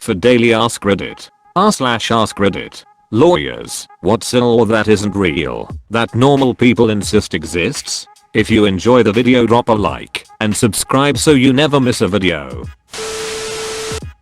For daily Ask Reddit. r/Ask Reddit. Lawyers. What's a law that isn't real, that normal people insist exists? If you enjoy the video, drop a like and subscribe so you never miss a video.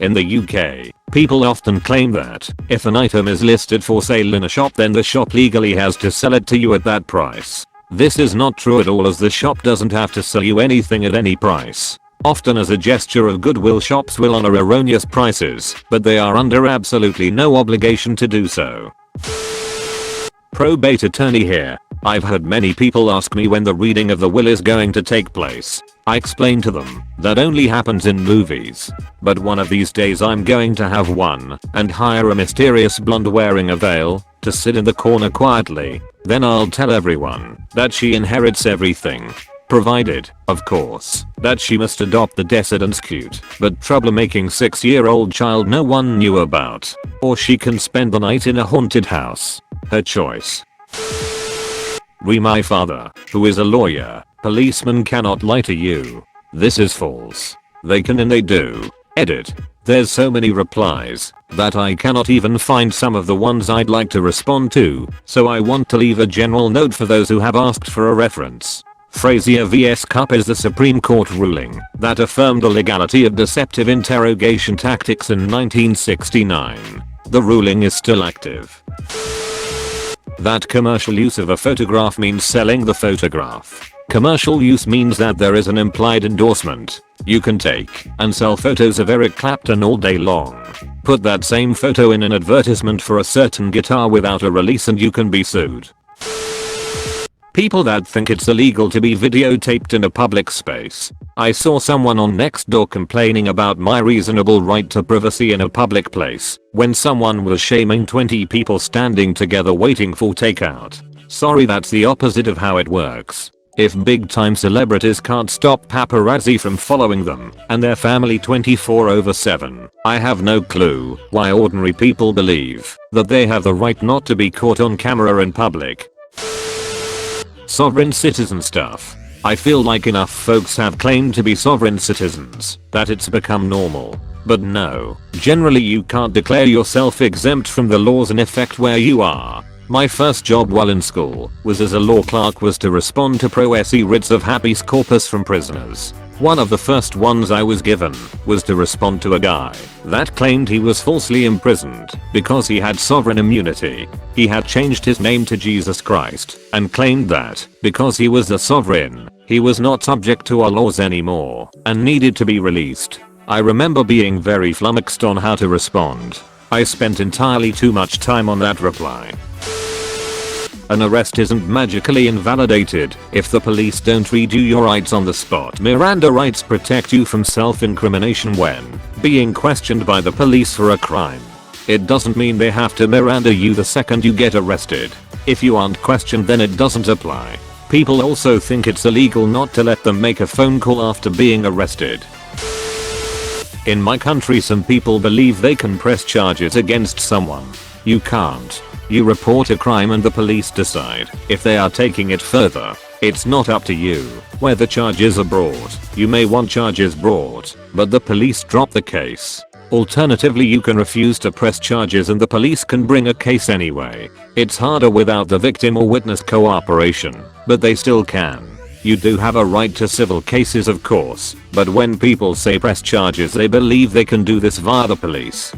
In the UK, people often claim that if an item is listed for sale in a shop, then the shop legally has to sell it to you at that price. This is not true at all, as the shop doesn't have to sell you anything at any price. Often as a gesture of goodwill, shops will honor erroneous prices, but they are under absolutely no obligation to do so. Probate attorney here. I've heard many people ask me when the reading of the will is going to take place. I explain to them that only happens in movies. But one of these days I'm going to have one and hire a mysterious blonde wearing a veil to sit in the corner quietly. Then I'll tell everyone that she inherits everything. Provided, of course, that she must adopt the descendant's cute but troublemaking 6-year-old child no one knew about. Or she can spend the night in a haunted house. Her choice. My father, who is a lawyer. Policemen cannot lie to you. This is false. They can and they do. Edit. There's so many replies that I cannot even find some of the ones I'd like to respond to, so I want to leave a general note for those who have asked for a reference. Frazier vs. Cupp is the Supreme Court ruling that affirmed the legality of deceptive interrogation tactics in 1969. The ruling is still active. That commercial use of a photograph means selling the photograph. Commercial use means that there is an implied endorsement. You can take and sell photos of Eric Clapton all day long. Put that same photo in an advertisement for a certain guitar without a release and you can be sued. People that think it's illegal to be videotaped in a public space. I saw someone on Nextdoor complaining about my reasonable right to privacy in a public place when someone was shaming 20 people standing together waiting for takeout. Sorry, that's the opposite of how it works. If big time celebrities can't stop paparazzi from following them and their family 24/7, I have no clue why ordinary people believe that they have the right not to be caught on camera in public. Sovereign citizen stuff. I feel like enough folks have claimed to be sovereign citizens that it's become normal. But no, generally you can't declare yourself exempt from the laws in effect where you are. My first job while in school was as a law clerk was to respond to pro se writs of habeas corpus from prisoners. One of the first ones I was given was to respond to a guy that claimed he was falsely imprisoned because he had sovereign immunity. He had changed his name to Jesus Christ and claimed that because he was the sovereign, he was not subject to our laws anymore and needed to be released. I remember being very flummoxed on how to respond. I spent entirely too much time on that reply. An arrest isn't magically invalidated if the police don't read you your rights on the spot. Miranda rights protect you from self-incrimination when being questioned by the police for a crime. It doesn't mean they have to Miranda you the second you get arrested. If you aren't questioned, then it doesn't apply. People also think it's illegal not to let them make a phone call after being arrested. In my country, some people believe they can press charges against someone. You can't. You report a crime and the police decide if they are taking it further. It's not up to you whether charges are brought. You may want charges brought, but the police drop the case. Alternatively, you can refuse to press charges and the police can bring a case anyway. It's harder without the victim or witness cooperation, but they still can. You do have a right to civil cases, of course, but when people say press charges, they believe they can do this via the police.